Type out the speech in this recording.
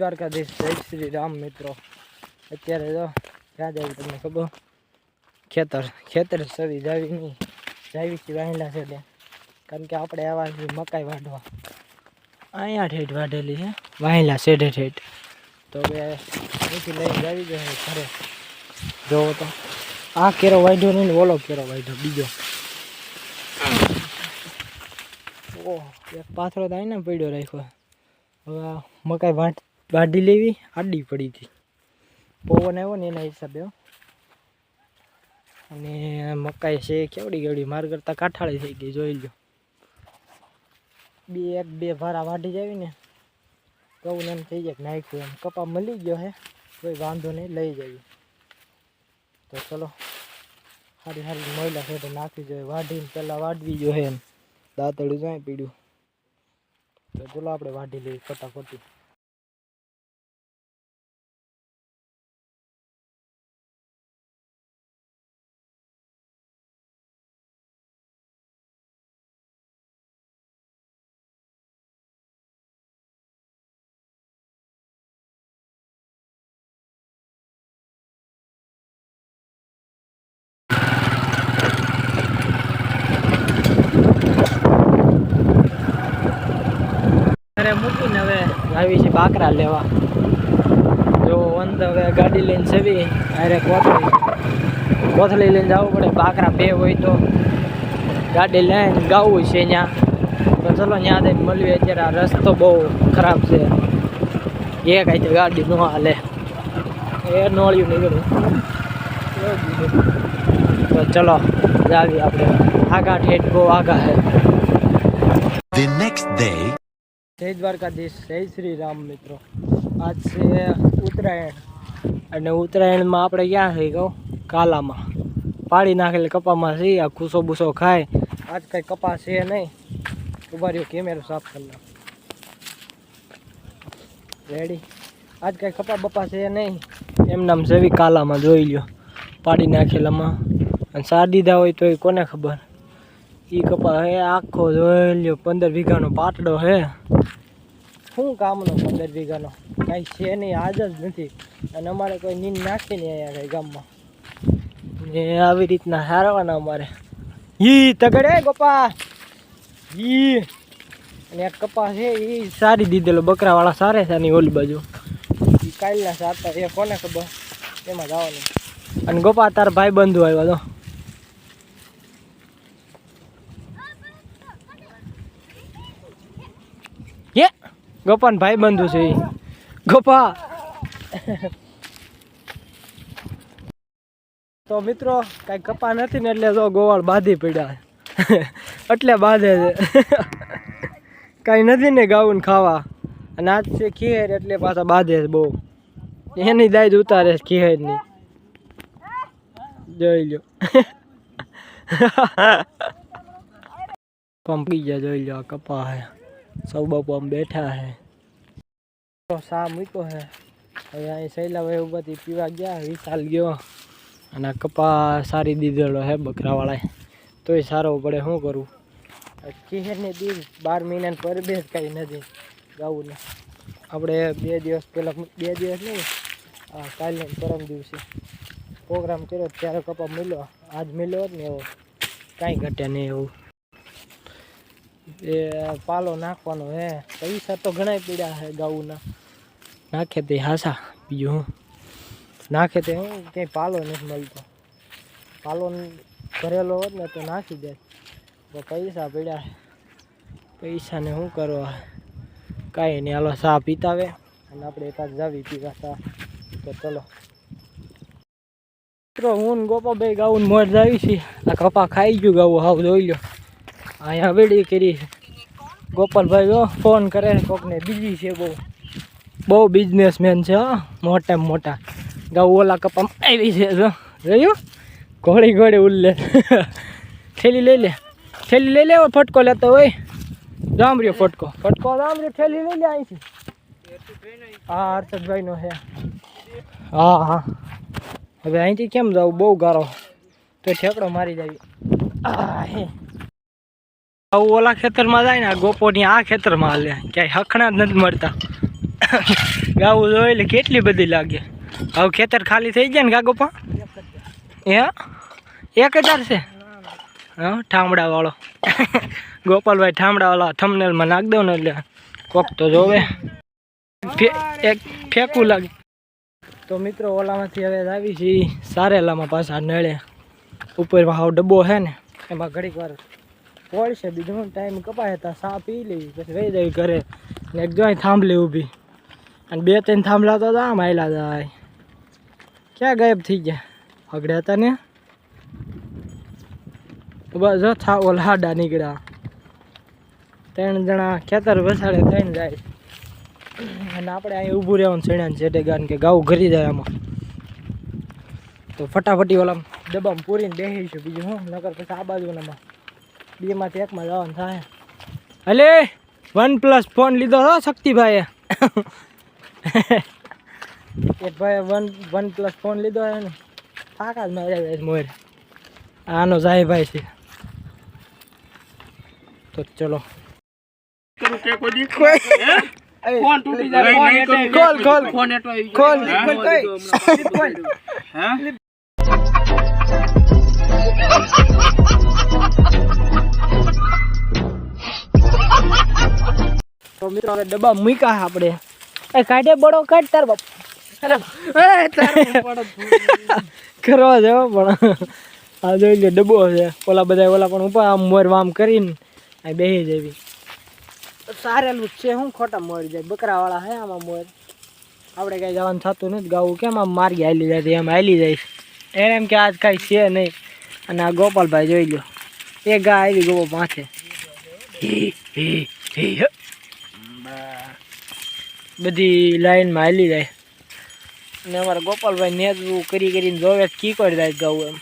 દ્વારકાધીશ, જય શ્રી રામ મિત્રો। અત્યારે જો ક્યાં જાય તમને ખબર? ખેતર સવી જાવી નહીં, જાવી છે વાહેલા છે કારણ કે આપણે આવા મકાઈ વાઢવા અહીંયા ઠેઠ વાઢેલી છે વાહેલા શેઢે ઠેઠ। તો હવે અહીંથી લઈને જાવી જોઈએ ઘરે। જોવો તો આ કેરો વાઢ્યો નહીં ને ઓલો કેરો વાઢ્યો બીજો। ઓહ, એક પાથરો તો આઈને પડ્યો રાખ્યો। હવે મકાઈ વાઢી લેવી, આડી પડી હતી, પવન આવ્યો ને એના હિસાબે। અને મકાઈ છે કેવડી માર કરતા કાઠાળી થઈ ગઈ, જોઈ લો। એક બે ભારા વાઢી જાવી ને કહું એમ થઈ જાય નાખ્યું એમ। કપા મળી ગયો હે, કોઈ વાંધો નહીં, લઈ જઈએ। તો ચલો સારી મોયલા છે નાખી જોઈએ, વાઢીને પહેલાં વાઢવી જોઈએ એમ। દાંતડું જાય પીડ્યું, તો ચલો આપણે વાઢી લઈએ ફટાફટી। ઘરે મૂકીને હવે આવી છે બાકરા લેવા। જો અંત હવે ગાડી લઈને જવી, અરે કોથળી લઈને જવું પડે। બાકરા બે હોય તો ગાડી લઈને ગાવું છે ત્યાં, તો ચલો ત્યાં જઈને મળીએ। અત્યારે આ રસ્તો બહુ ખરાબ છે, એક આઈ ગાડી ન હાલે, એ નોળિયું નીકળ્યું। તો ચલો જાવી આપણે, આગા ઠેઠ બહુ આગા છે। The next day, જય દ્વારકાધીશ, જય શ્રી રામ મિત્રો। આજ છે ઉત્તરાયણ, અને ઉત્તરાયણમાં આપણે ક્યાં થઈ ગયો? કાલામાં પાડી નાખેલી કપામાં છે, આ ખુશો બુસો ખાય। આજ કંઈ કપા છે નહીં, ઉભા રહ્યો કેમેરો સાફ કરી નાખ, રેડી। આજ કંઈ કપા બપા છે નહીં, એમ નામ સેવી કાલામાં જોઈ લ્યો, પાડી નાખેલામાં। અને સાર દીધા હોય તો એ કોને ખબર? એ કપા હે આખો જોઈ લ્યો, 15 વીઘાનો પાટડો હે। શું કામનો 15 વીઘાનો? કાંઈ છે નહીં, આજ જ નથી। અને અમારે કોઈ નીંદ નાખી નહીં અહીંયા કંઈ ગામમાં, ને આવી રીતના હારવાના અમારે। ઈ તગડે ગોપા ઈ, અને એક કપા છે એ સારી દીધેલો, બકરાવાળા સારે છે આની ઓલી બાજુ, એ કાલના સારતા એ કોને ખબર, એમાં જવાનું। અને ગોપા તાર ભાઈ બંધુ આવ્યા તો હે, ગોપાન ભાઈ બંધુ છે એ ગોપા। તો મિત્રો કાંઈ કપા નથી ને એટલે તો ગોવાળ બાંધી પડ્યા એટલે બાંધે છે કાંઈ નથી ને ગાવું ને ખાવા, અને આજ છે ખીહેર એટલે પાછા બાંધે છે બહુ, એની દાય ઉતારે છે ખીહેરની, જોઈ લો। પંપી ગયા જોઈ લો, કપા હે, સૌ બાપુ આમ બેઠા હે। તો સા મૂક્યો હે, હવે અહીં સહેલા ભાઈ ઉભાથી પીવા ગયા, વિશાલ ગયો, અને આ કપા સારી દીધેલો હે બકરાવાળાએ, તોય સારો પડે, શું કરું? ખીહેરની દી 12 મહિના પર બે કાંઈ નથી ગાવું ને। આપણે 2 દિવસ પહેલાં, 2 દિવસ નહીં, કાલે પરમ દિવસે પ્રોગ્રામ કર્યો ત્યારે કપા મળ્યો, આજ મળ્યો જ ને એવો કાંઈ ઘટે નહીં એવું। એ પાલો નાખવાનો હે, પૈસા તો ઘણા પીડ્યા હે ગાઉના, નાખે તે હાસા, બીજું હું નાખે તે હું ક્યાંય પાલો નથી મળતો, પાલો ભરેલો હોત ને તો નાખી દે, તો પૈસા પીડ્યા, પૈસાને શું કરવા? કાંઈ નહીં, હાલો ચા પીતાવે અને આપણે એકાદ જાવી પીવા ચા। તો ચલો મિત્રો, હું ને ગોપા ભાઈ ગાવું મોર જાવી છીએ। આ કપા ખાઈ ગયું ગાવું, હાવ જોઈ લો, અહીંયા વેડી કરી। ગોપાલભાઈ જો ફોન કરે કોકને, બીજી છે, બહુ બિઝનેસમેન છે હો, મોટામાં મોટા। ગાઉ ઓલા કપામાં આવી છે, જો જોયું, ઘોડી ઉલ્લે થેલી લઈ લે, થેલી લઈ લે, ફટકો લેતો હોય, રામ રહ્યો ફટકો રામ રહ્યો, થેલી લઈ લે અહીંથી। હા હર્ષદભાઈનો છે, હા હવે અહીંથી કેમ જવું? બહુ ગારો તો ઠેકડો મારી જાય। ઓલા ખેતરમાં જાય ને, ગોપોની આ ખેતરમાં હાલે, ક્યાંય હખણા જ નથી મળતા। ગાવું જોઈ એટલે કેટલી બધી લાગે. હવે ખેતર ખાલી થઈ જાય ને ગાગોપા? હે 1000 છે? હા ઠામડા વાળો ગોપાલભાઈ ઠામડા વાળા થંબનેલમાં નાખ દો ને એટલે કોક તો જોવે. એક ફેંકવું લાગે. તો મિત્રો ઓલામાંથી હવે આવી છે સારેલામાં પાછા નળે ઉપર હાવ ડબ્બો છે ને એમાં ઘડીક વાર પોળશે. બીજું ટાઈમ કપાય હતા સા પી લેવી પછી રહી જાય ઘરે ને એક જોઈ થાંભલી ઊભી અને 2-3 થાંભલા તો આમ હાયલા જાય. ક્યાં ગાયબ થઈ ગયા? હગડે હતા ને બસ થા ઓલા હાડા નીકળ્યા. 3 જણા ખેતર વસાડે થઈને જાય અને આપણે અહીં ઊભું રહેવાનું છેડ્યા છેટે ગાન કે ગાવું ઘરી જાય આમાં. તો ફટાફટી ઓલા ડબ્બામાં પૂરીને બેસીશું. બીજું હું નકર પછી આ બાજુનામાં 2માંથી 1માં જવાનું થાય. હલે OnePlus ફોન લીધો હતો શક્તિભાઈએ. એક ભાઈ OnePlus ફોન લીધો હે ને ફાકા જ માર્યા મોર. આનો જાય ભાઈ છે. તો ચલો ફોન તૂટી જાય. ખોલ તો મિત્રો હવે ડબ્બા મૂક્યા આપણે. એ કાઢે બડો કાઢ તાર બાપ કરવા જાવ પણ આ જોઈ લે ડબ્બો છે. ઓલા બધા ઓલા પણ ઉપર આમ મોર વામ કરીને આ બેસી જવી. સારેલું છે હું ખોટા મોર જાય બકરાવાળા હે આમાં મોર. આપણે કાંઈ જવાનું થતું નથી. ગાવું કેમ આમ માર્ગે હાલી જાય એમ હાલી જાય એને એમ કે આજ કાંઈ છે નહીં. અને આ ગોપાલભાઈ જોઈ લો એ ગા આવી ગયો માથે બધી લાઈનમાં હાલી જાય. અને અમારા ગોપાલભાઈ નેજવું કરીને જોવે કી કરી જાય ગાવું એમ.